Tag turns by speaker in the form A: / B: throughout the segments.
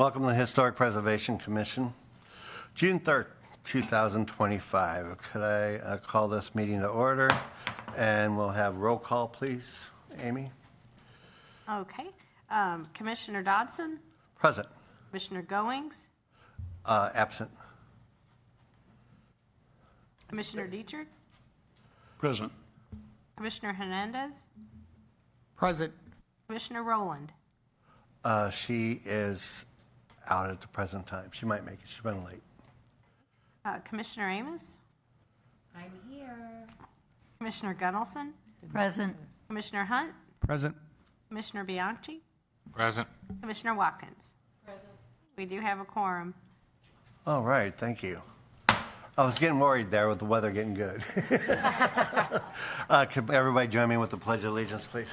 A: Welcome to the Historic Preservation Commission. June 3rd, 2025. Could I call this meeting to order? And we'll have roll call, please. Amy?
B: Okay. Commissioner Dodson?
A: Present.
B: Commissioner Goings?
A: Absent.
B: Commissioner Dietrich?
C: Present.
B: Commissioner Hernandez?
C: Present.
B: Commissioner Rowland?
A: She is out at the present time. She might make it. She's been late.
B: Commissioner Amos?
D: I'm here.
B: Commissioner Gunnelson?
D: Present.
B: Commissioner Hunt?
C: Present.
B: Commissioner Bianchi?
E: Present.
B: Commissioner Watkins?
D: Present.
B: We do have a quorum.
A: All right, thank you. I was getting worried there with the weather getting good. Could everybody join me with the Pledge of Allegiance, please?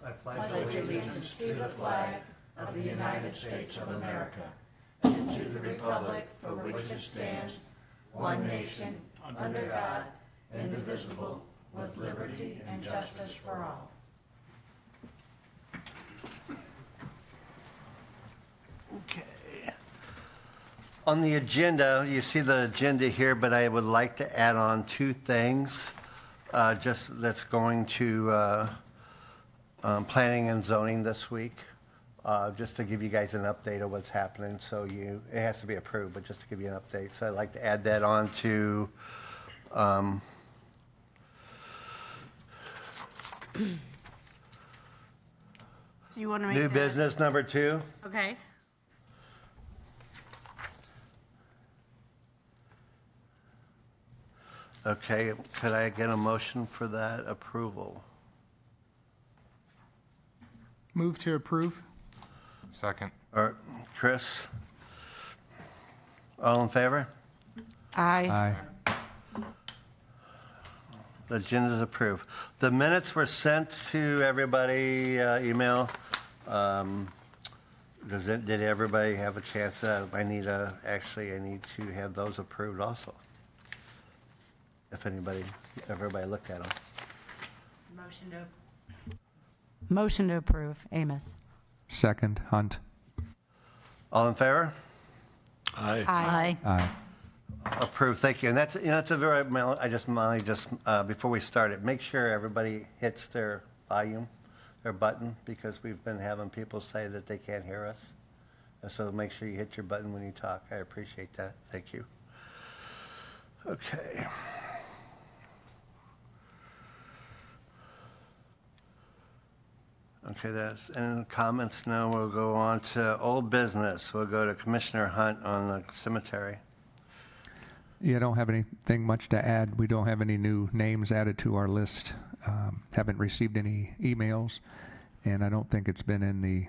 A: I
D: Pledge allegiance to the flag of the United States of America and to the republic for which it stands, one nation, under God, indivisible, with liberty and justice for all.
A: Okay. On the agenda, you see the agenda here, but I would like to add on two things. Just that's going to planning and zoning this week, just to give you guys an update of what's happening. So it has to be approved, but just to give you an update. So I'd like to add that on to
B: So you want to make
A: new
B: that-
A: business number 2.
B: Okay.
A: Okay, could I get a motion for that approval?
C: Move to approve.
E: Second.
A: Or Chris? All in favor?
C: Aye.
A: The agenda is approved. The minutes were sent to everybody, email. Did everybody have a chance? I need to have those approved also. If everybody looked at them.
D: Motion to approve. Amos.
F: Second, Hunt.
A: All in favor?
C: Aye.
F: Aye.
A: Approved, thank you. And that's, it's a very, before we start it, make sure everybody hits their volume, their button, because we've been having people say that they can't hear us. And so make sure you hit your button when you talk. I appreciate that. Thank you. Okay. Okay, that's any comments now. We'll go on to old business. We'll go to Commissioner Hunt on the cemetery.
F: Yeah, I don't have anything much to add. We don't have any new names added to our list. Haven't received any emails, and I don't think it's been in the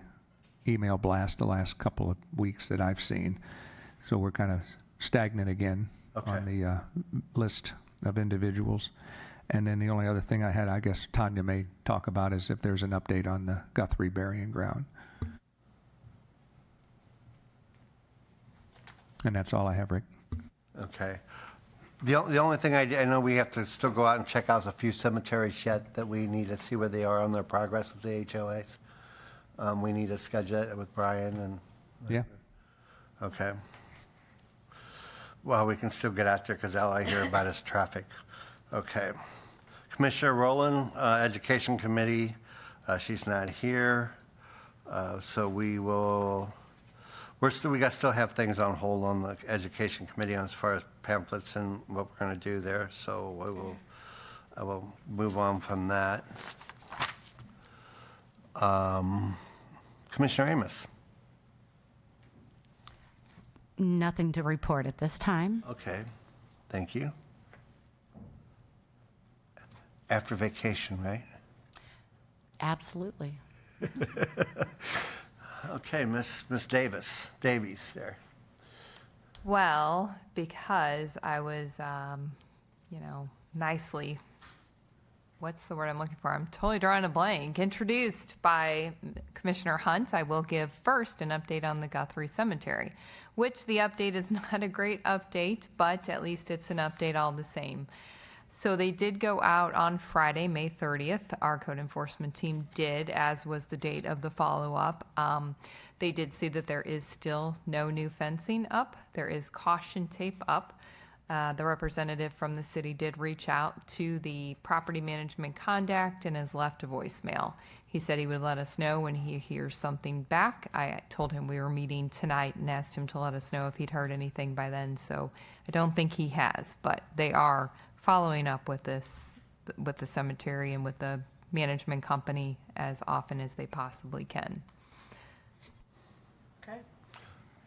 F: email blast the last couple of weeks that I've seen. So we're kind of stagnant again on the list of individuals. And then the only other thing I had, I guess Tanya may talk about, is if there's an update on the Guthrie burying ground. And that's all I have, Rick.
A: Okay. The only thing I know we have to still go out and check out a few cemeteries yet that we need to see where they are on their progress with the HOAs. We need to schedule it with Brian and.
F: Yeah.
A: Okay. Well, we can still get out there because all I hear about is traffic. Okay. Commissioner Rowland, Education Committee, she's not here. So we still have things on hold on the Education Committee as far as pamphlets and what we're going to do there. So I will move on from that. Commissioner Amos.
D: Nothing to report at this time.
A: Okay, thank you. After vacation, right?
D: Absolutely.
A: Okay, Miss Davies there.
G: Well, because I was, nicely, what's the word I'm looking for? I'm totally drawing a blank. Introduced by Commissioner Hunt, I will give first an update on the Guthrie Cemetery, which the update is not a great update, but at least it's an update all the same. So they did go out on Friday, May 30th. Our code enforcement team did, as was the date of the follow-up. They did see that there is still no new fencing up. There is caution tape up. The representative from the city did reach out to the property management contact and has left a voicemail. He said he would let us know when he hears something back. I told him we were meeting tonight and asked him to let us know if he'd heard anything by then. So I don't think he has, but they are following up with this, with the cemetery and with the management company as often as they possibly can.
B: Okay.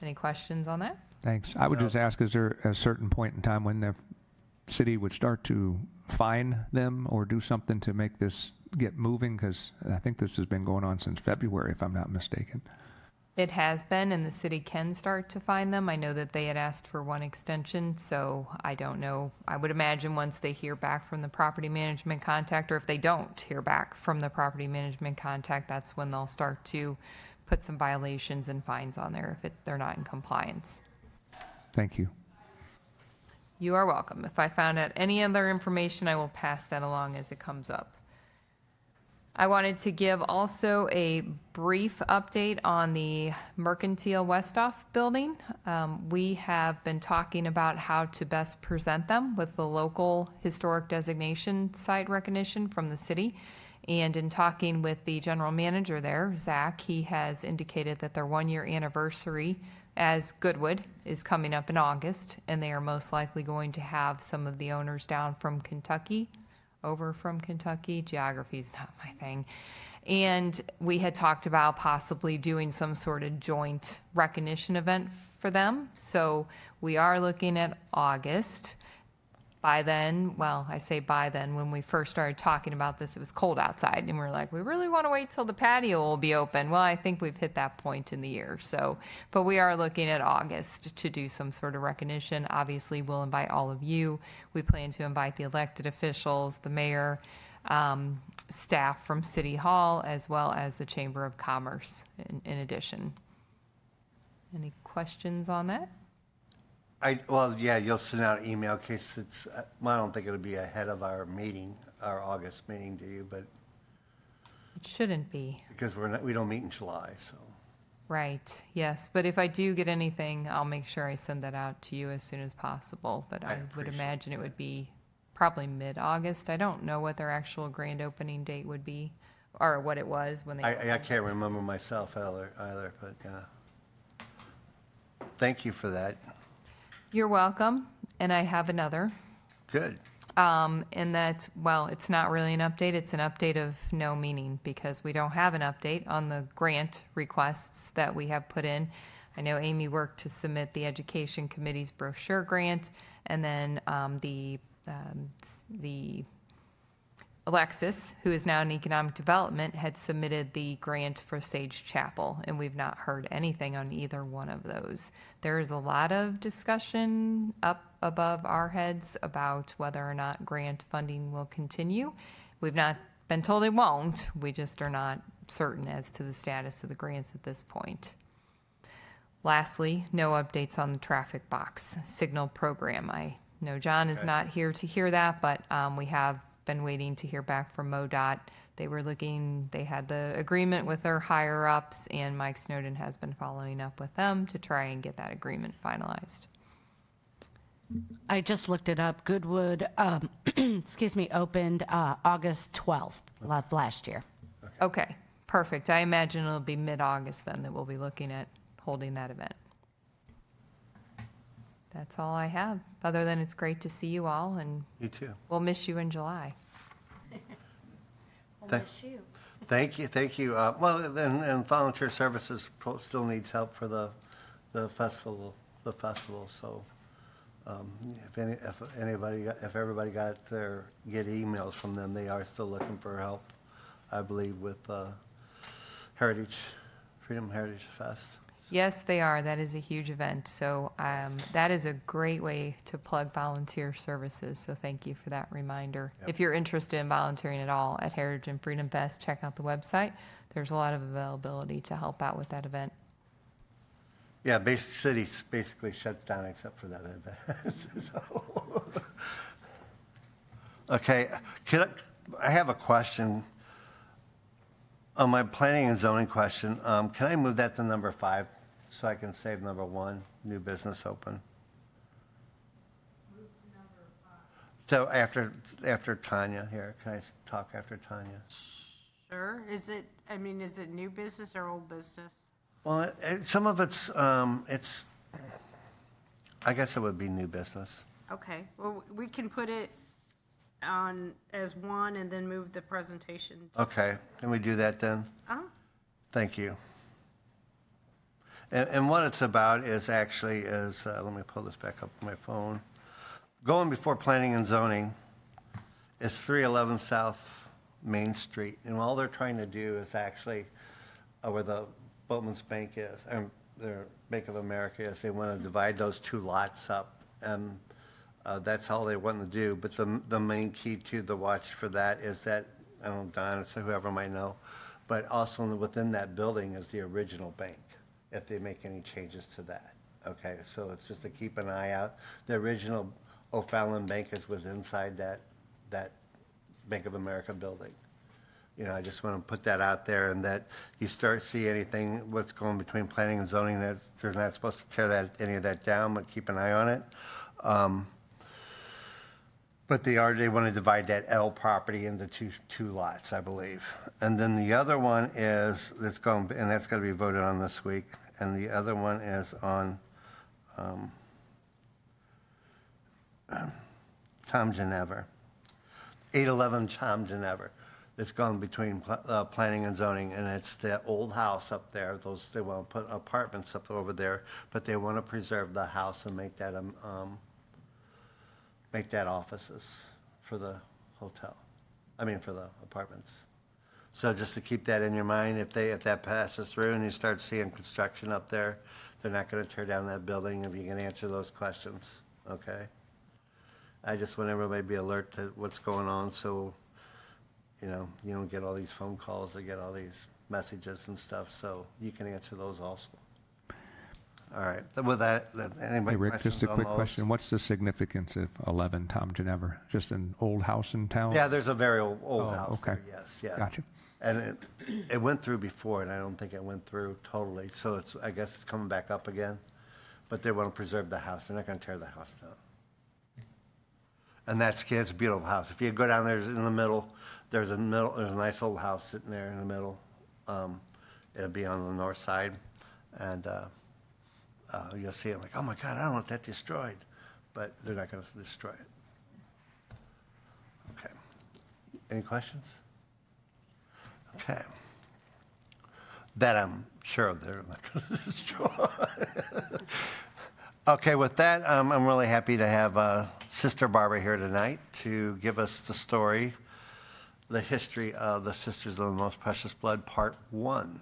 G: Any questions on that?
F: Thanks. I would just ask, is there a certain point in time when the city would start to fine them or do something to make this get moving? Because I think this has been going on since February, if I'm not mistaken.
G: It has been, and the city can start to fine them. I know that they had asked for one extension, so I don't know. I would imagine once they hear back from the property management contact, or if they don't hear back from the property management contact, that's when they'll start to put some violations and fines on there if they're not in compliance.
F: Thank you.
G: You are welcome. If I found out any other information, I will pass that along as it comes up. I wanted to give also a brief update on the Mercantile Westoff building. We have been talking about how to best present them with the local historic designation site recognition from the city. And in talking with the general manager there, Zach, he has indicated that their 1-year anniversary as Goodwood is coming up in August, and they are most likely going to have some of the owners down from Kentucky, over from Kentucky. Geography's not my thing. And we had talked about possibly doing some sort of joint recognition event for them. So we are looking at August. By then, well, I say by then, when we first started talking about this, it was cold outside, and we were like, we really want to wait till the patio will be open. Well, I think we've hit that point in the year. So, but we are looking at August to do some sort of recognition. Obviously, we'll invite all of you. We plan to invite the elected officials, the mayor, staff from City Hall, as well as the Chamber of Commerce in addition. Any questions on that?
A: Well, yeah, you'll send out an email in case it's, well, I don't think it'll be ahead of our meeting, our August meeting, do you? But
G: It shouldn't be.
A: because we don't meet in July, so.
G: Right, yes, but if I do get anything, I'll make sure I send that out to you as soon as possible. But
A: I
G: I would
A: appreciate
G: imagine it would be probably mid-August. I don't know what their actual grand opening date would be, or what it was when they.
A: I can't remember myself either, but yeah. Thank you for that.
G: You're welcome, and I have another.
A: Good.
G: And that, well, it's not really an update, it's an update of no meaning, because we don't have an update on the grant requests that we have put in. I know Amy worked to submit the Education Committee's brochure grant, and then the Alexis, who is now in Economic Development, had submitted the grant for Sage Chapel, and we've not heard anything on either one of those. There is a lot of discussion up above our heads about whether or not grant funding will continue. We've not been told it won't. We just are not certain as to the status of the grants at this point. Lastly, no updates on the traffic box signal program. I know John is not here to hear that, but we have been waiting to hear back from MoDOT. They had the agreement with their higher ups, and Mike Snowden has been following up with them to try and get that agreement finalized.
H: I just looked it up. Goodwood, opened August 12th of last year.
G: Okay, perfect. I imagine it'll be mid-August then that we'll be looking at holding that event. That's all I have, other than it's great to see you all, and
A: You too.
G: we'll miss you in July.
A: Thank- Thank you. Well, and volunteer services still needs help for the festival. So if everybody get emails from them, they are still looking for help, I believe, with Freedom Heritage Fest.
G: Yes, they are. That is a huge event. So that is a great way to plug volunteer services. So thank you for that reminder.
A: Yep.
G: If you're interested in volunteering at all at Heritage and Freedom Fest, check out the website. There's a lot of availability to help out with that event.
A: Yeah, City basically shuts down except for that event. So, Okay, I have a question. On my planning and zoning question, can I move that to number 5 so I can save number 1, new business open? So after Tanya here, can I talk after Tanya?
B: Sure. Is it new business or old business?
A: Well, some of it's, I guess it would be new business.
B: Okay, well, we can put it on as 1 and then move the presentation.
A: Okay, can we do that then? Thank you. And what it's about is actually let me pull this back up on my phone. Going before planning and zoning is 311 South Main Street. And all they're trying to do is actually, where the Boatman's Bank is, and the Bank of America is, they want to divide those 2 lots up. And that's all they want to do. But the main key to the watch for that is that, I don't know, Don, it's whoever might know, but also within that building is the original bank, if they make any changes to that. Okay, so it's just to keep an eye out. The original O'Fallon Bank is inside that Bank of America building. I just want to put that out there, and that you start see anything, what's going between planning and zoning, that they're not supposed to tear any of that down, but keep an eye on it. But they want to divide that L property into two lots, I believe. And then the other one is, that's going to be voted on this week. And the other one is on Tom Genever, 811 Tom Genever. It's gone between planning and zoning, and it's the old house up there. They want to put apartments up over there, but they want to preserve the house and make that offices for the hotel. For the apartments. So just to keep that in your mind, if that passes through and you start seeing construction up there, they're not going to tear down that building if you can answer those questions. Okay. I just want everybody to be alert to what's going on, so you don't get all these phone calls or get all these messages and stuff, so you can answer those also. All right. With that, anybody
F: Hey, Rick,
A: questions
F: just a
A: on
F: quick
A: those?
F: question. What's the significance of 11 Tom Genever? Just an old house in town?
A: Yeah, there's a very old
F: Oh,
A: house
F: okay.
A: there, yes, yeah.
F: Gotcha.
A: And it went through before, and I don't think it went through totally, so I guess it's coming back up again. But they want to preserve the house. They're not going to tear the house down. And it's a beautiful house. If you go down there in the middle, there's a nice old house sitting there in the middle. It'll be on the north side, and you'll see it like, oh my God, I don't want that destroyed, but they're not going to destroy it. Okay. Any questions? Okay. That I'm sure they're not going to destroy. Okay, with that, I'm really happy to have Sister Barbara here tonight to give us the story, the history of the Sisters of the Most Precious Blood, Part 1.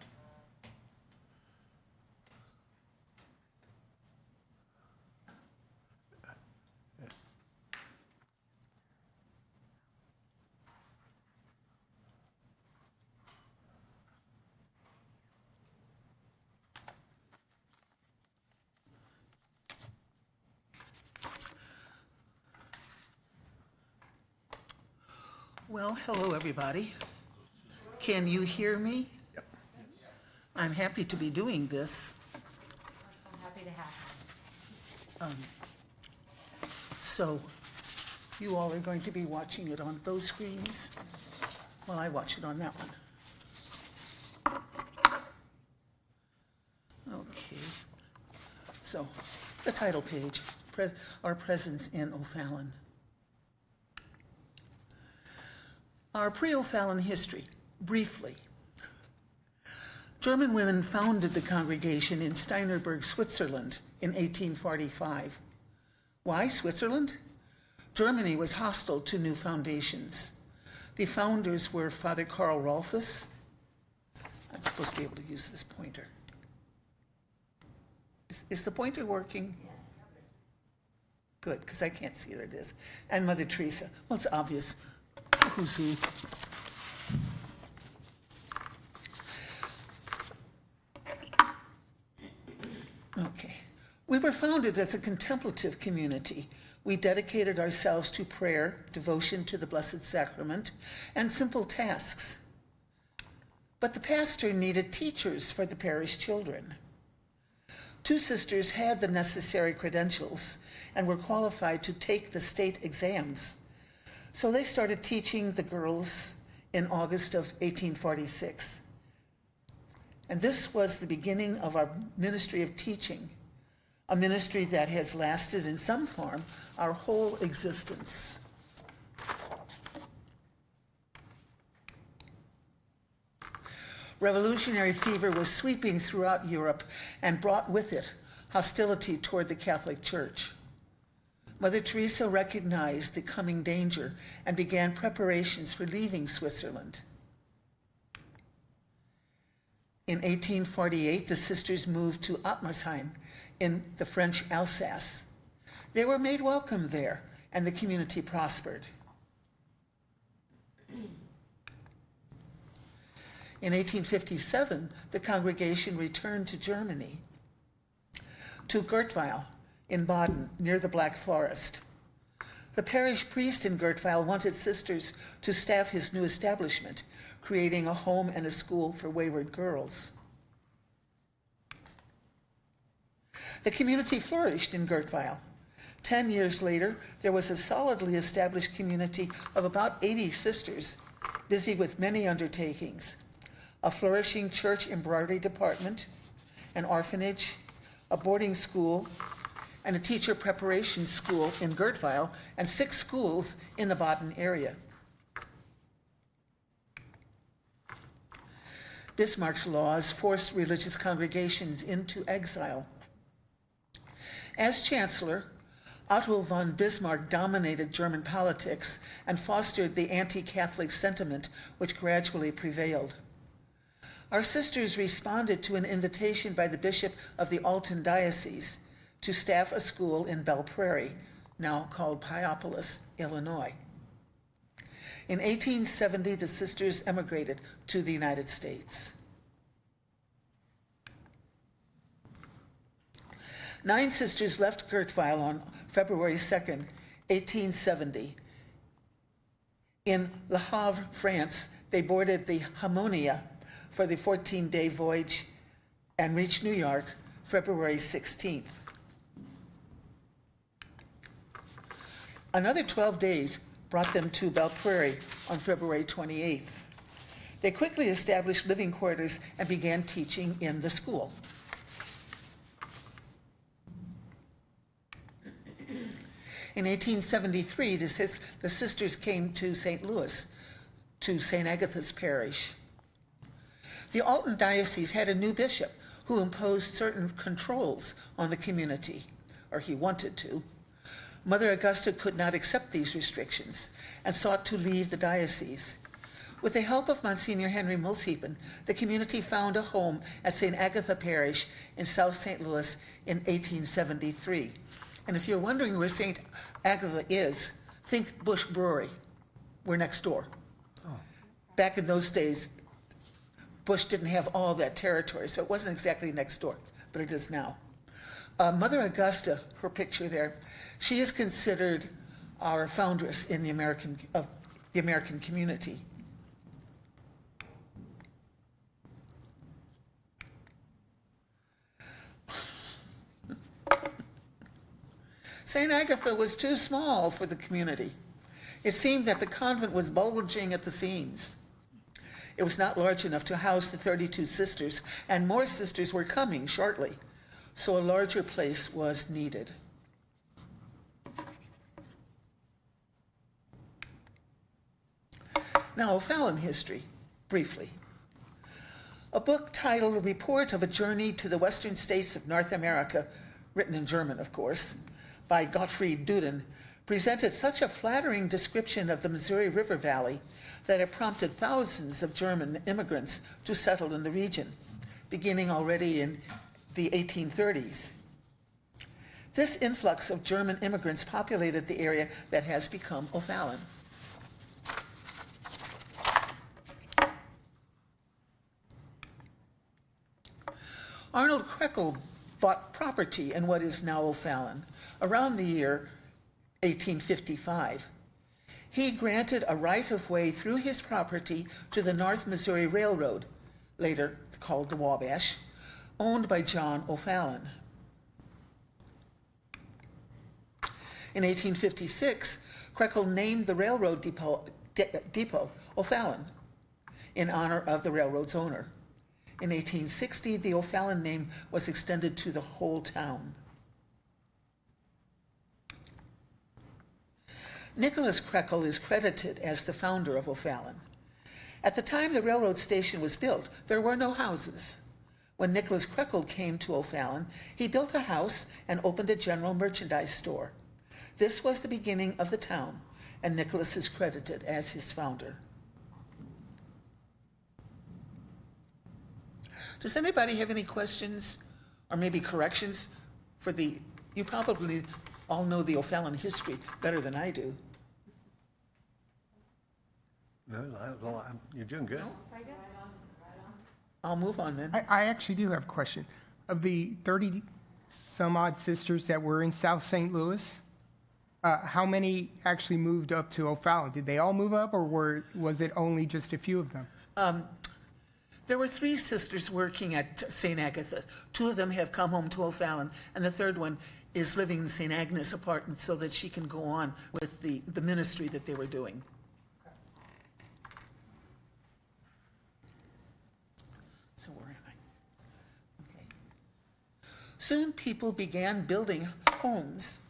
I: Well, hello, everybody. Can you hear me?
A: Yep.
I: I'm happy to be doing this.
H: We're so happy to have you.
I: So you all are going to be watching it on those screens while I watch it on that one. Okay. So the title page, Our Presence in O'Fallon. Our pre-O'Fallon history, briefly. German women founded the congregation in Steinerberg, Switzerland in 1845. Why Switzerland? Germany was hostile to new foundations. The founders were Father Karl Rolfus. I'm supposed to be able to use this pointer. Is the pointer working? Yes. Good, because I can't see where it is. And Mother Teresa. Well, it's obvious who's who. Okay. We were founded as a contemplative community. We dedicated ourselves to prayer, devotion to the Blessed Sacrament, and simple tasks. But the pastor needed teachers for the parish children. 2 sisters had the necessary credentials and were qualified to take the state exams. So they started teaching the girls in August of 1846. And this was the beginning of our ministry of teaching, a ministry that has lasted in some form our whole existence. Revolutionary fever was sweeping throughout Europe and brought with it hostility toward the Catholic Church. Mother Teresa recognized the coming danger and began preparations for leaving Switzerland. In 1848, the sisters moved to Ottmarsheim in the French Alsace. They were made welcome there, and the community prospered. In 1857, the congregation returned to Germany, to Gertweil in Baden, near the Black Forest. The parish priest in Gertweil wanted sisters to staff his new establishment, creating a home and a school for wayward girls. The community flourished in Gertweil. 10 years later, there was a solidly established community of about 80 sisters, busy with many undertakings: a flourishing church embroidery department, an orphanage, a boarding school, and a teacher preparation school in Gertweil, and 6 schools in the Baden area. Bismarck's laws forced religious congregations into exile. As Chancellor, Otto von Bismarck dominated German politics and fostered the anti-Catholic sentiment which gradually prevailed. Our sisters responded to an invitation by the Bishop of the Alton Diocese to staff a school in Belle Prairie, now called Piopolis, Illinois. In 1870, the sisters emigrated to the United States. 9 sisters left Gertweil on February 2nd, 1870. In Le Havre, France, they boarded the Harmonia for the 14-day voyage and reached New York February 16th. Another 12 days brought them to Belle Prairie on February 28th. They quickly established living quarters and began teaching in the school. In 1873, the sisters came to St. Louis, to St. Agatha's Parish. The Alton Diocese had a new bishop who imposed certain controls on the community, or he wanted to. Mother Augusta could not accept these restrictions and sought to leave the diocese. With the help of Monsignor Henry Mulsiepen, the community found a home at St. Agatha Parish in South St. Louis in 1873. And if you're wondering where St. Agatha is, think Bush Brewery. We're next door. Back in those days, Bush didn't have all that territory, so it wasn't exactly next door, but it is now. Mother Augusta, her picture there, she is considered our foundress in the American community. St. Agatha was too small for the community. It seemed that the convent was bulging at the seams. It was not large enough to house the 32 sisters, and more sisters were coming shortly, so a larger place was needed. Now, O'Fallon history, briefly. A book titled A Report of a Journey to the Western States of North America, written in German, of course, by Gottfried Duden, presented such a flattering description of the Missouri River Valley that it prompted thousands of German immigrants to settle in the region, beginning already in the 1830s. This influx of German immigrants populated the area that has become O'Fallon. Arnold Krekel bought property in what is now O'Fallon around the year 1855. He granted a right-of-way through his property to the North Missouri Railroad, later called the Wabash, owned by John O'Fallon. In 1856, Krekel named the railroad depot O'Fallon in honor of the railroad's owner. In 1860, the O'Fallon name was extended to the whole town. Nicholas Krekel is credited as the founder of O'Fallon. At the time the railroad station was built, there were no houses. When Nicholas Krekel came to O'Fallon, he built a house and opened a general merchandise store. This was the beginning of the town, and Nicholas is credited as his founder. Does anybody have any questions or maybe corrections for you probably all know the O'Fallon history better than I do.
A: No, you're doing good.
I: I'll move on then.
C: I actually do have a question. Of the 30 some odd sisters that were in South St. Louis, how many actually moved up to O'Fallon? Did they all move up, or was it only just a few of them?
I: There were 3 sisters working at St. Agatha. 2 of them have come home to O'Fallon, and the third one is living in St. Agnes apartment so that she can go on with the ministry that they were doing. So where am I? Okay. Soon people began building homes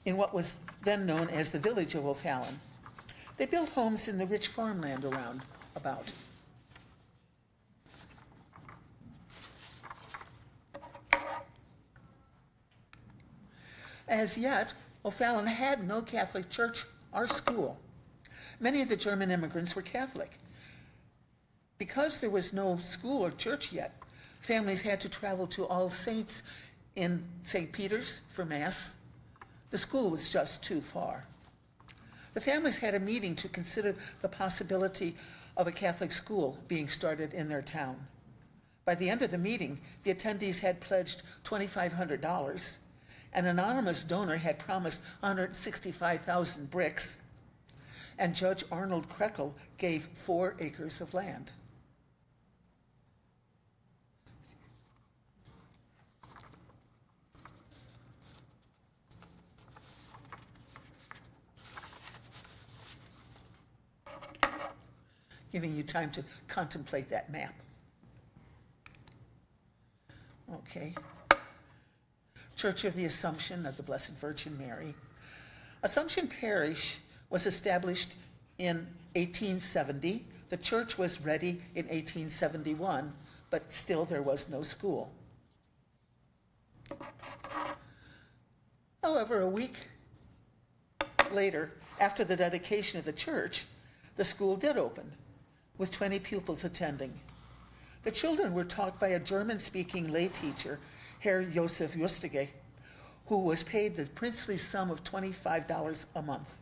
I: in what was then known as the village of O'Fallon. They built homes in the rich farmland about. As yet, O'Fallon had no Catholic church or school. Many of the German immigrants were Catholic. Because there was no school or church yet, families had to travel to All Saints in St. Peter's for Mass. The school was just too far. The families had a meeting to consider the possibility of a Catholic school being started in their town. By the end of the meeting, the attendees had pledged $2,500. An anonymous donor had promised 165,000 bricks, and Judge Arnold Krekel gave 4 acres of land. Giving you time to contemplate that map. Okay. Church of the Assumption of the Blessed Virgin Mary. Assumption Parish was established in 1870. The church was ready in 1871, but still there was no school. However, a week later, after the dedication of the church, the school did open, with 20 pupils attending. The children were taught by a German-speaking lay teacher, Herr Josef Justige, who was paid the princely sum of $25 a month.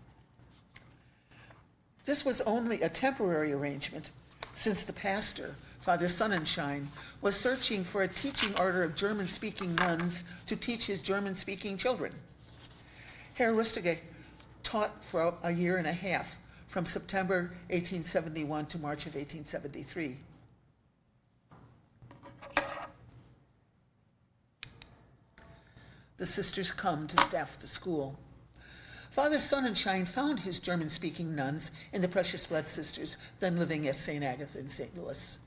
I: This was only a temporary arrangement, since the pastor, Father Sonnenschein, was searching for a teaching order of German-speaking nuns to teach his German-speaking children. Herr Justige taught for a year and a half, from September 1871 to March of 1873. The sisters come to staff the school. Father Sonnenschein found his German-speaking nuns in the Precious Blood Sisters, then living at St. Agatha in St. Louis.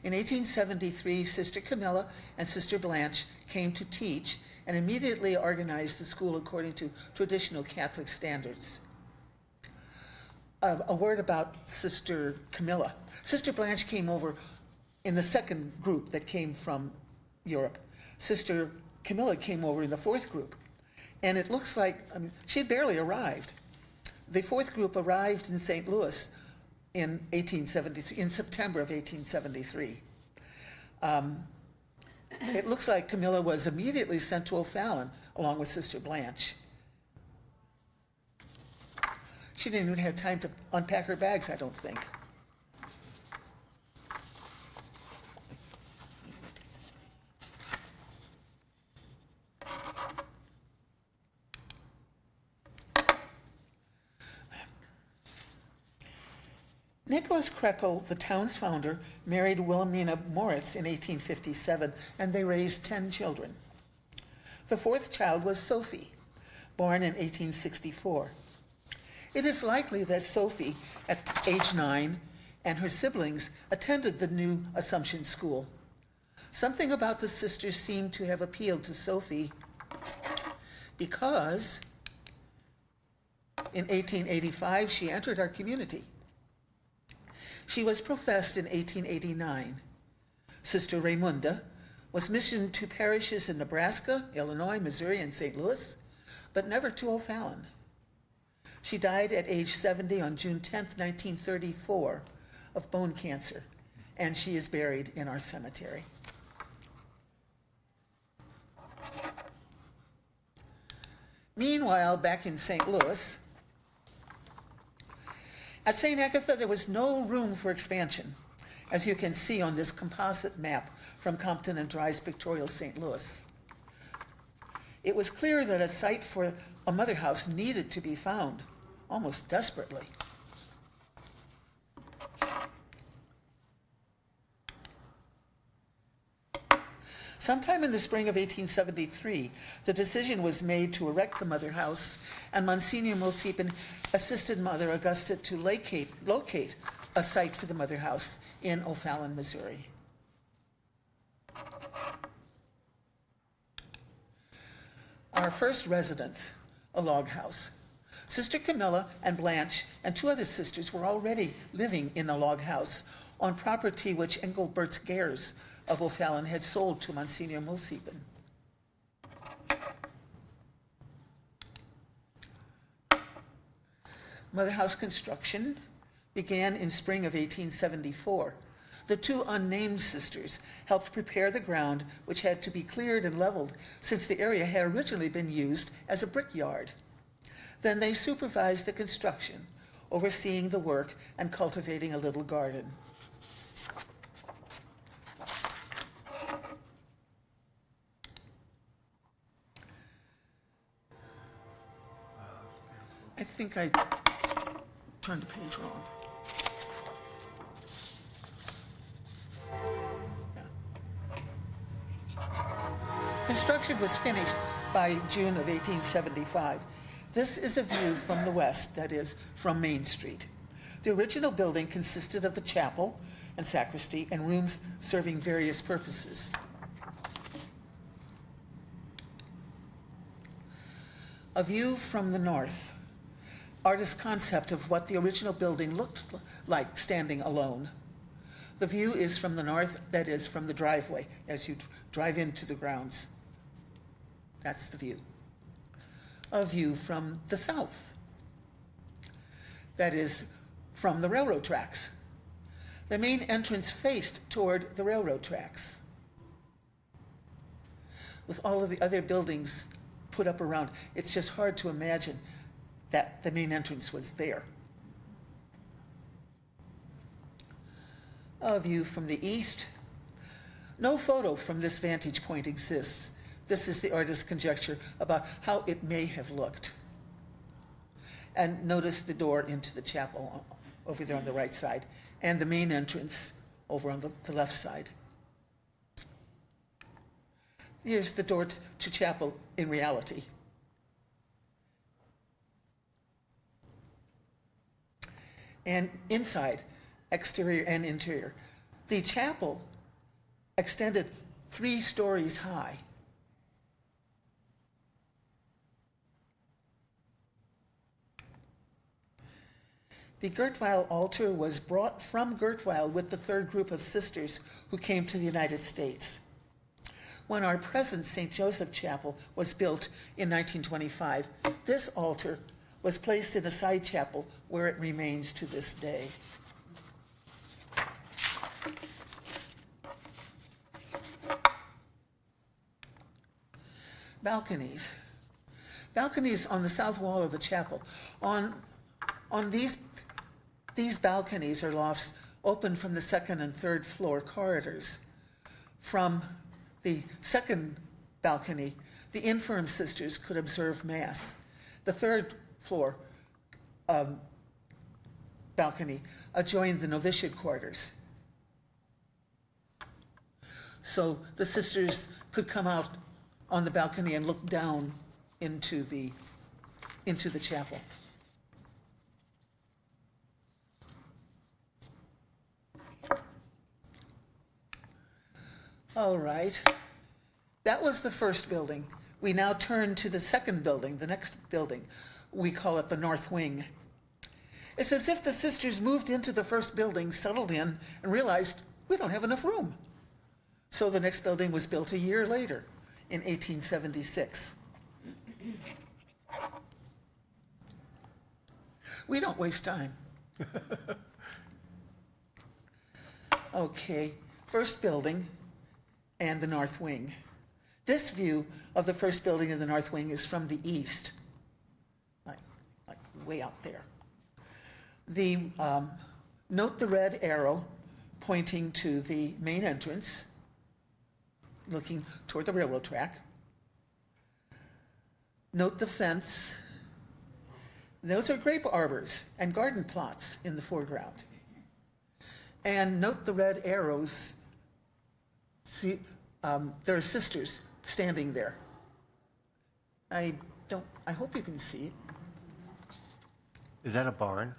I: In 1873, Sister Camilla and Sister Blanche came to teach and immediately organized the school according to traditional Catholic standards. A word about Sister Camilla. Sister Blanche came over in the second group that came from Europe. Sister Camilla came over in the 4th group. And it looks like she had barely arrived. The 4th group arrived in St. Louis in 1873, in September of 1873. It looks like Camilla was immediately sent to O'Fallon along with Sister Blanche. She didn't even have time to unpack her bags, I don't think. Nicholas Krekel, the town's founder, married Wilhelmina Moritz in 1857, and they raised 10 children. The fourth child was Sophie, born in 1864. It is likely that Sophie, at age 9, and her siblings attended the new Assumption School. Something about the sisters seemed to have appealed to Sophie because in 1885 she entered our community. She was professed in 1889. Sister Raymunda was missioned to parishes in Nebraska, Illinois, Missouri, and St. Louis, but never to O'Fallon. She died at age 70 on June 10, 1934, of bone cancer, and she is buried in our cemetery. Meanwhile, back in St. Louis, at St. Agatha, there was no room for expansion, as you can see on this composite map from Compton and Dry's pictorial St. Louis. It was clear that a site for a mother house needed to be found, almost desperately. Sometime in the spring of 1873, the decision was made to erect the mother house, and Monsignor Mosipin assisted Mother Augusta to locate a site for the mother house in O'Fallon, Missouri. Our first residence, a log house. Sister Camilla and Blanche and 2 other sisters were already living in a log house on property which Engelbert Gers of O'Fallon had sold to Monsignor Mosipin. Mother house construction began in spring of 1874. The 2 unnamed sisters helped prepare the ground, which had to be cleared and leveled since the area had originally been used as a brickyard. Then they supervised the construction, overseeing the work and cultivating a little garden. I think I turned the page wrong. Construction was finished by June of 1875. This is a view from the west, that is, from Main Street. The original building consisted of the chapel and sacristy and rooms serving various purposes. A view from the north. Artist's concept of what the original building looked like standing alone. The view is from the north, that is, from the driveway, as you drive into the grounds. That's the view. A view from the south. That is, from the railroad tracks. The main entrance faced toward the railroad tracks. With all of the other buildings put up around, it's just hard to imagine that the main entrance was there. A view from the east. No photo from this vantage point exists. This is the artist's conjecture about how it may have looked. And notice the door into the chapel over there on the right side, and the main entrance over on the left side. Here's the door to chapel in reality. And inside, exterior and interior. The chapel extended 3 stories high. The Gertweil altar was brought from Gertweil with the 3rd group of sisters who came to the United States. When our present St. Joseph Chapel was built in 1925, this altar was placed in a side chapel where it remains to this day. Balconies. Balconies on the south wall of the chapel. On these balconies or lofts open from the 2nd and 3rd floor corridors. From the 2nd balcony, the infirm sisters could observe Mass. The 3rd floor balcony adjoined the novitiate quarters. So the sisters could come out on the balcony and look down into the chapel. All right. That was the first building. We now turn to the second building, the next building. We call it the North Wing. It's as if the sisters moved into the first building, settled in, and realized we don't have enough room. So the next building was built a year later, in 1876. We don't waste time. Okay, first building and the North Wing. This view of the first building in the North Wing is from the east, like way out there. Note the red arrow pointing to the main entrance, looking toward the railroad track. Note the fence. Those are grape arbors and garden plots in the foreground. And note the red arrows. See, there are sisters standing there. I hope you can see it.
A: Is that a barn?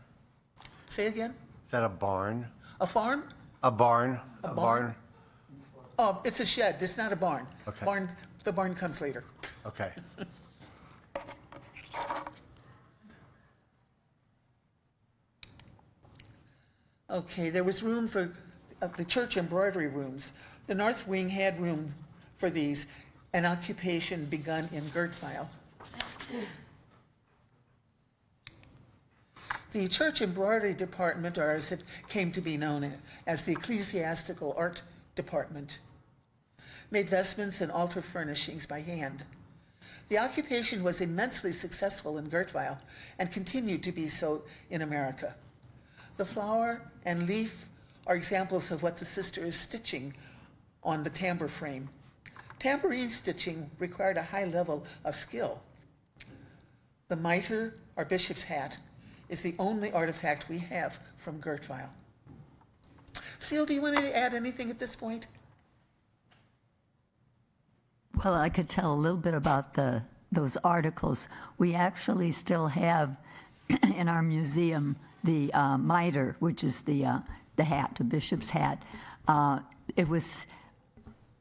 I: Say again?
A: Is that a barn?
I: A farm?
A: A barn?
I: A barn? Oh, it's a shed. It's not a barn.
A: Okay.
I: The barn comes later.
A: Okay.
I: Okay, there was room for the church embroidery rooms. The North Wing had room for these, an occupation begun in Gertfile. The church embroidery department, or as it came to be known as the ecclesiastical art department, made vestments and altar furnishings by hand. The occupation was immensely successful in Gertfile and continued to be so in America. The flower and leaf are examples of what the sister is stitching on the tambour frame. Tambourine stitching required a high level of skill. The mitre, or bishop's hat, is the only artifact we have from Gertfile. Seal, do you want to add anything at this point?
D: Well, I could tell a little bit about those articles. We actually still have in our museum the mitre, which is the hat, the bishop's hat.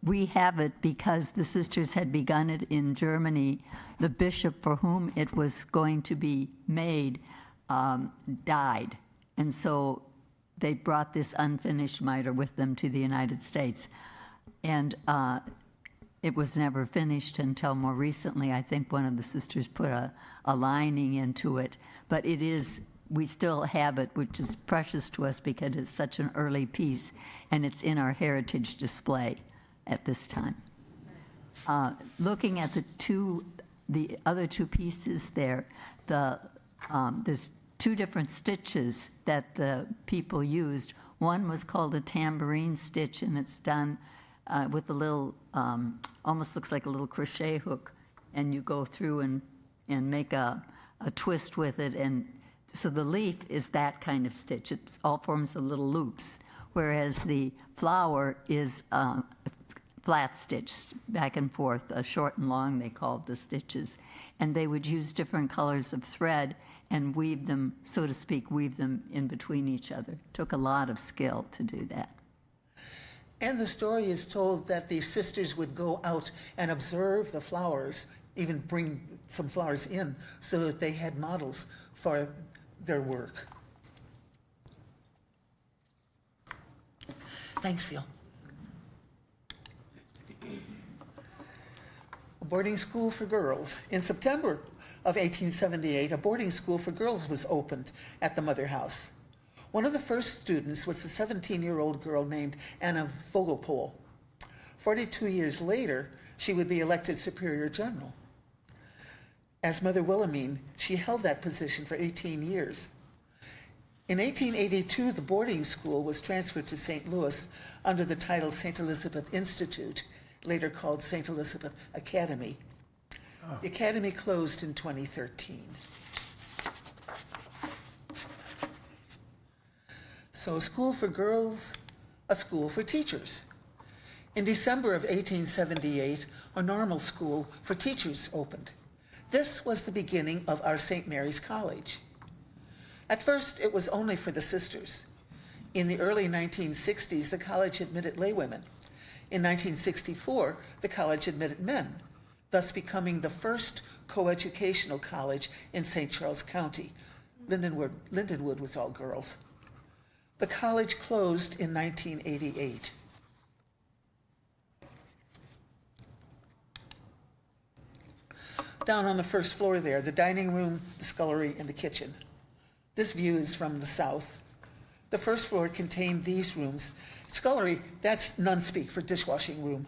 D: We have it because the sisters had begun it in Germany. The bishop for whom it was going to be made died, and so they brought this unfinished mitre with them to the United States. And it was never finished until more recently. I think one of the sisters put a lining into it. But we still have it, which is precious to us because it's such an early piece, and it's in our heritage display at this time. Looking at the other two pieces there, there's two different stitches that the people used. One was called a tambourine stitch, and it's done with a little, almost looks like a little crochet hook, and you go through and make a twist with it. And so the leaf is that kind of stitch. It all forms of little loops, whereas the flower is flat stitch, back and forth, short and long, they called the stitches. And they would use different colors of thread and weave them, so to speak, weave them in between each other. Took a lot of skill to do that.
I: And the story is told that the sisters would go out and observe the flowers, even bring some flowers in, so that they had models for their work. Thanks, Phil. A boarding school for girls. In September of 1878, a boarding school for girls was opened at the Mother House. One of the first students was a 17-year-old girl named Anna Vogelpohl. 42 years later, she would be elected Superior General. As Mother Wilhelmine, she held that position for 18 years. In 1882, the boarding school was transferred to St. Louis under the title St. Elizabeth Institute, later called St. Elizabeth Academy. The academy closed in 2013. So a school for girls, a school for teachers. In December of 1878, a normal school for teachers opened. This was the beginning of our St. Mary's College. At first, it was only for the sisters. In the early 1960s, the college admitted laywomen. In 1964, the college admitted men, thus becoming the first coeducational college in St. Charles County. Lindenwood was all girls. The college closed in 1988. Down on the first floor there, the dining room, the scullery, and the kitchen. This view is from the south. The first floor contained these rooms. Scullery, that's nun-speak for dishwashing room.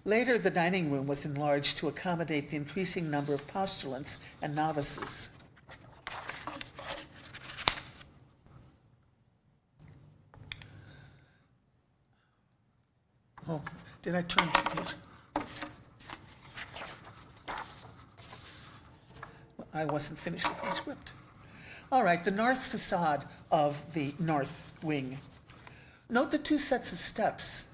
I: Later, the dining room was enlarged to accommodate the increasing number of postulants and novices. Oh, did I turn to page? I wasn't finished with my script. All right, the north facade of the north wing. Note the two sets of steps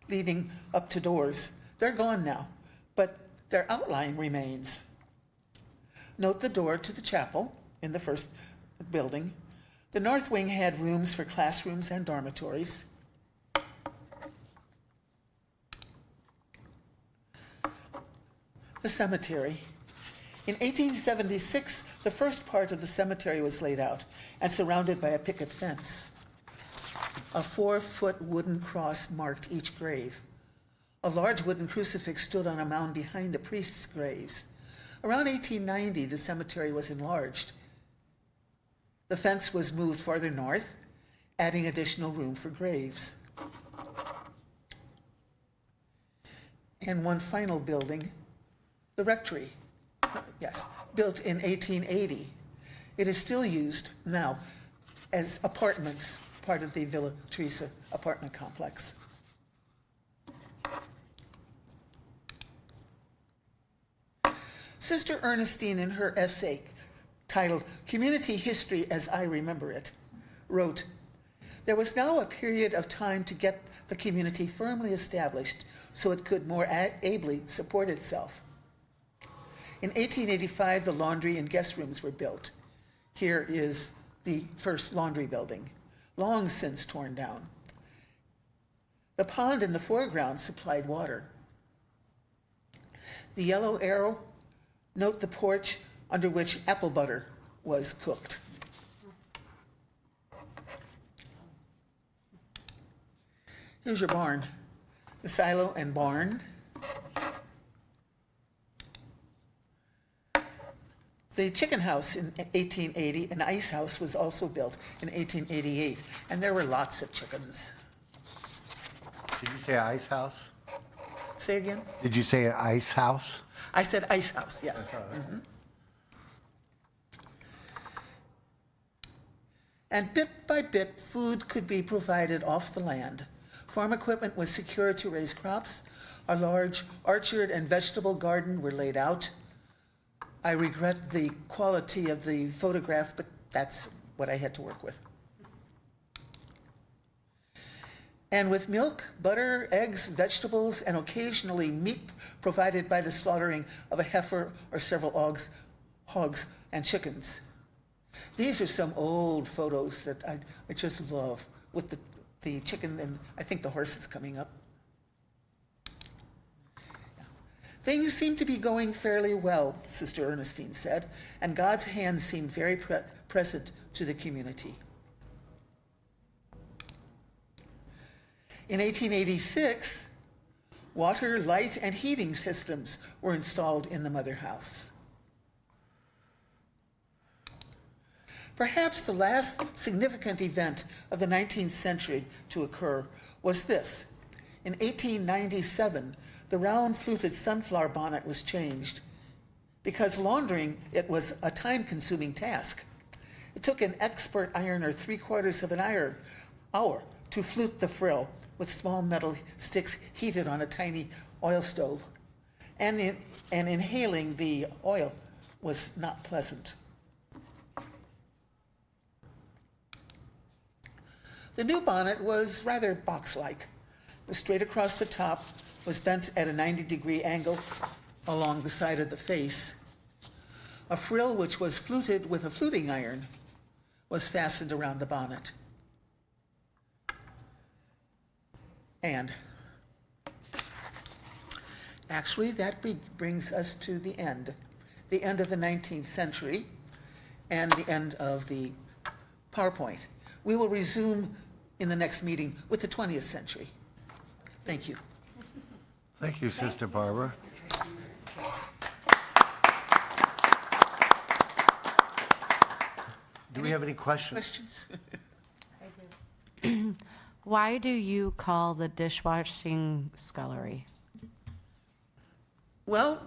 I: leading up to doors. They're gone now, but their outline remains. Note the door to the chapel in the first building. The north wing had rooms for classrooms and dormitories. The cemetery. In 1876, the first part of the cemetery was laid out and surrounded by a picket fence. A 4-foot wooden cross marked each grave. A large wooden crucifix stood on a mound behind the priests' graves. Around 1890, the cemetery was enlarged. The fence was moved farther north, adding additional room for graves. And one final building, the rectory. Yes, built in 1880. It is still used now as apartments, part of the Villa Teresa apartment complex. Sister Ernestine, in her essay titled Community History as I Remember It, wrote, "There was now a period of time to get the community firmly established so it could more ably support itself. In 1885, the laundry and guest rooms were built. Here is the first laundry building, long since torn down. The pond in the foreground supplied water. The yellow arrow, note the porch under which apple butter was cooked. Here's your barn, the silo and barn. The chicken house in 1880, an ice house, was also built in 1888, and there were lots of chickens."
A: Did you say ice house?
I: Say again?
A: Did you say an ice house?
I: I said ice house, yes. Mhm. And bit by bit, food could be provided off the land. Farm equipment was secured to raise crops. A large orchard and vegetable garden were laid out. I regret the quality of the photograph, but that's what I had to work with. And with milk, butter, eggs, vegetables, and occasionally meat provided by the slaughtering of a heifer or several hogs and chickens. These are some old photos that I just love, with the chicken and I think the horses coming up. Things seemed to be going fairly well, Sister Ernestine said, and God's hand seemed very present to the community. In 1886, water, light, and heating systems were installed in the mother house. Perhaps the last significant event of the 19th century to occur was this. In 1897, the round fluted sunflower bonnet was changed. Because laundering it was a time-consuming task. It took an expert ironer 3/4 of an hour to flute the frill with small metal sticks heated on a tiny oil stove. And inhaling the oil was not pleasant. The new bonnet was rather box-like. It was straight across the top, was bent at a 90-degree angle along the side of the face. A frill which was fluted with a fluting iron was fastened around the bonnet. And actually, that brings us to the end of the 19th century and the end of the PowerPoint. We will resume in the next meeting with the 20th century. Thank you.
A: Thank you, Sister Barbara. Do we have any questions?
I: Questions?
H: Why do you call the dishwashing scullery?
I: Well,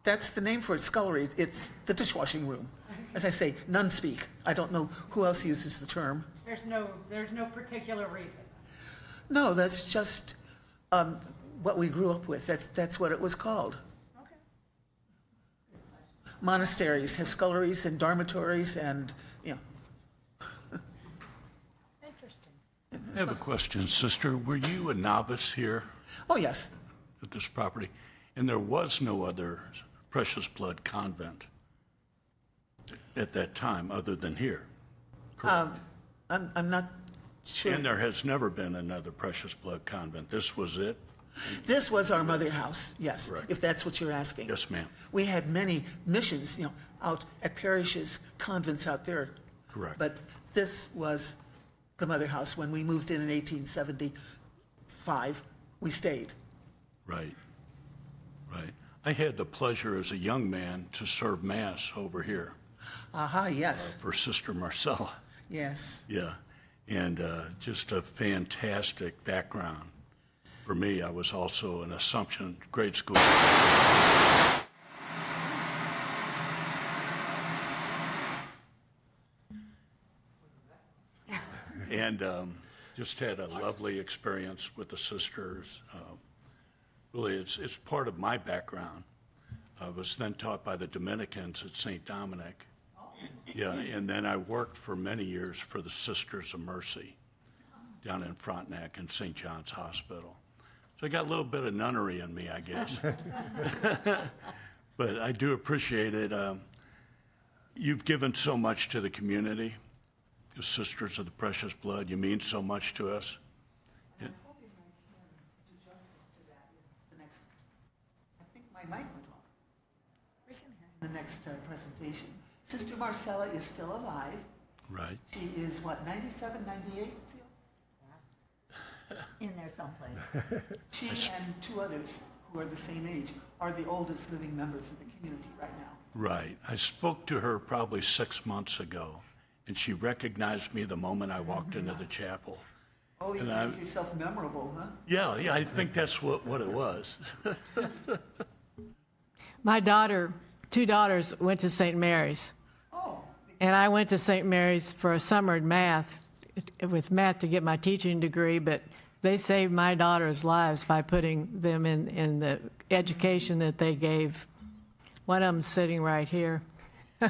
I: that's the name for it, scullery. It's the dishwashing room. As I say, none speak. I don't know who else uses the term.
B: There's no particular reason.
I: No, that's just what we grew up with. That's what it was called.
B: Okay.
I: Monasteries have sculleries and dormitories and, you know.
B: Interesting.
J: I have a question, Sister. Were you a novice here
I: Oh, yes.
J: at this property? And there was no other Precious Blood convent at that time other than here?
I: I'm not sure.
J: And there has never been another Precious Blood convent. This was it?
I: This was our mother house, yes,
J: Correct.
I: if that's what you're asking.
J: Yes, ma'am.
I: We had many missions, you know, out at parishes, convents out there.
J: Correct.
I: But this was the mother house. When we moved in 1875, we stayed.
J: Right. Right. I had the pleasure as a young man to serve Mass over here
I: Aha, yes,
J: for Sister Marcella.
I: yes.
J: Yeah. And just a fantastic background. For me, I was also in Assumption grade school. And just had a lovely experience with the sisters. Really, it's part of my background. I was then taught by the Dominicans at St. Dominic. Yeah, and then I worked for many years for the Sisters of Mercy down in Frontenac and St. John's Hospital. So I got a little bit of nunnery in me, I guess. But I do appreciate it. You've given so much to the community, the Sisters of the Precious Blood. You mean so much to us.
I: I'm hoping I can do justice to that in the next, I think my mic went off. We can hear in the next presentation. Sister Marcella is still alive.
J: Right.
I: She is, what, 97, 98?
D: In there someplace.
I: She and two others who are the same age are the oldest living members of the community right now.
J: Right. I spoke to her probably 6 months ago, and she recognized me the moment I walked into the chapel.
I: Oh, you
J: And
I: make yourself memorable, huh?
J: Yeah, I think that's what it was.
K: My two daughters went to St. Mary's.
I: Oh,
K: And I went to St. Mary's for a summer in math, with math to get my teaching degree, but they saved my daughters' lives by putting them in the education that they gave. One of them's sitting right here. Yeah,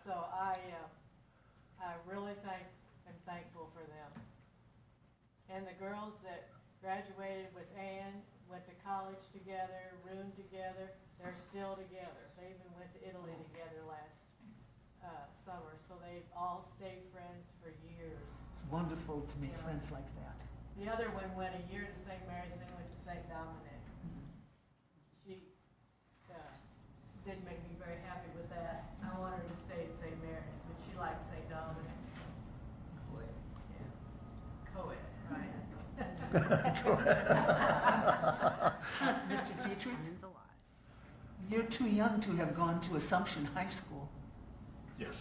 K: so I really am thankful for them. And the girls that graduated with Ann, went to college together, roomed together, they're still together. They even went to Italy together last summer, so they've all stayed friends for years.
I: it's wonderful to make friends like that.
K: The other one went a year to St. Mary's and then went to St. Dominic. She didn't make me very happy with that. I wanted her to stay at St. Mary's, but she liked St. Dominic. Yeah. Co-ed, right.
I: Mr. Dietrich, you're too young to have gone to Assumption High School.
J: Yes.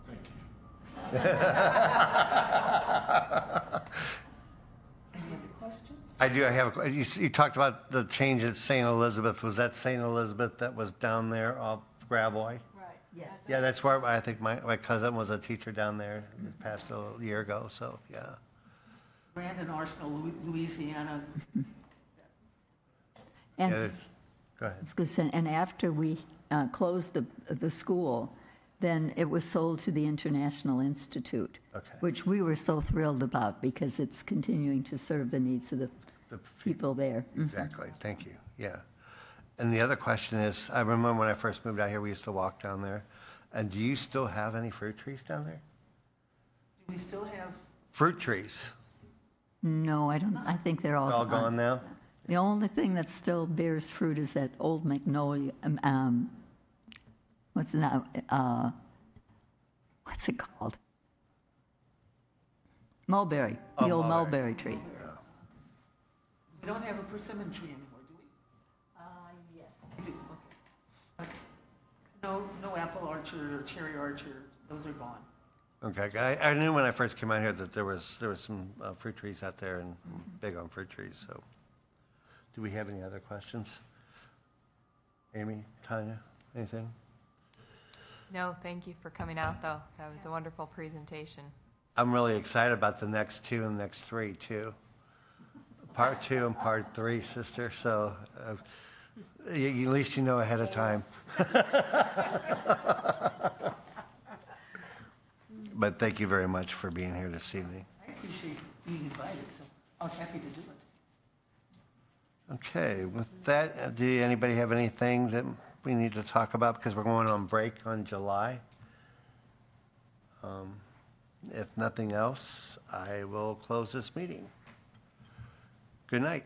J: Thank you.
I: Any other questions?
A: I do, I have, you talked about the change at St. Elizabeth. Was that St. Elizabeth that was down there off Gravois?
K: Right.
D: Yes.
A: Yeah, that's where I think my cousin was a teacher down there, passed a year ago, so, yeah.
I: Brandon, Arsenal, Louisiana.
D: And
A: Yeah, go ahead.
D: I was gonna say, and after we closed the school, then it was sold to the International Institute,
A: Okay.
D: which we were so thrilled about because it's continuing to serve the needs of the
A: The
D: people there.
A: Exactly, thank you, yeah. And the other question is, I remember when I first moved out here, we used to walk down there. And do you still have any fruit trees down there?
I: Do we still have,
A: Fruit trees,
D: No, I don't, I think they're all
A: all gone now?
D: The only thing that still bears fruit is that old magnolia, what's it called? Mulberry, the old mulberry tree.
I: we don't have a persimmon tree anymore, do we?
D: Yes.
I: We do, okay. No apple orchard or cherry orchard, those are gone.
A: Okay, I knew when I first came out here that there was some fruit trees out there and big on fruit trees, so. Do we have any other questions? Amy, Tanya, anything?
G: No, thank you for coming out, though. That was a wonderful presentation.
A: I'm really excited about the next 2 and next 3 too. Part 2 and part 3, sister, so at least you know ahead of time. But thank you very much for being here this evening.
I: I appreciate being invited, so I was happy to do it.
A: Okay, with that, do anybody have anything that we need to talk about? Because we're going on break on July. If nothing else, I will close this meeting. Good night.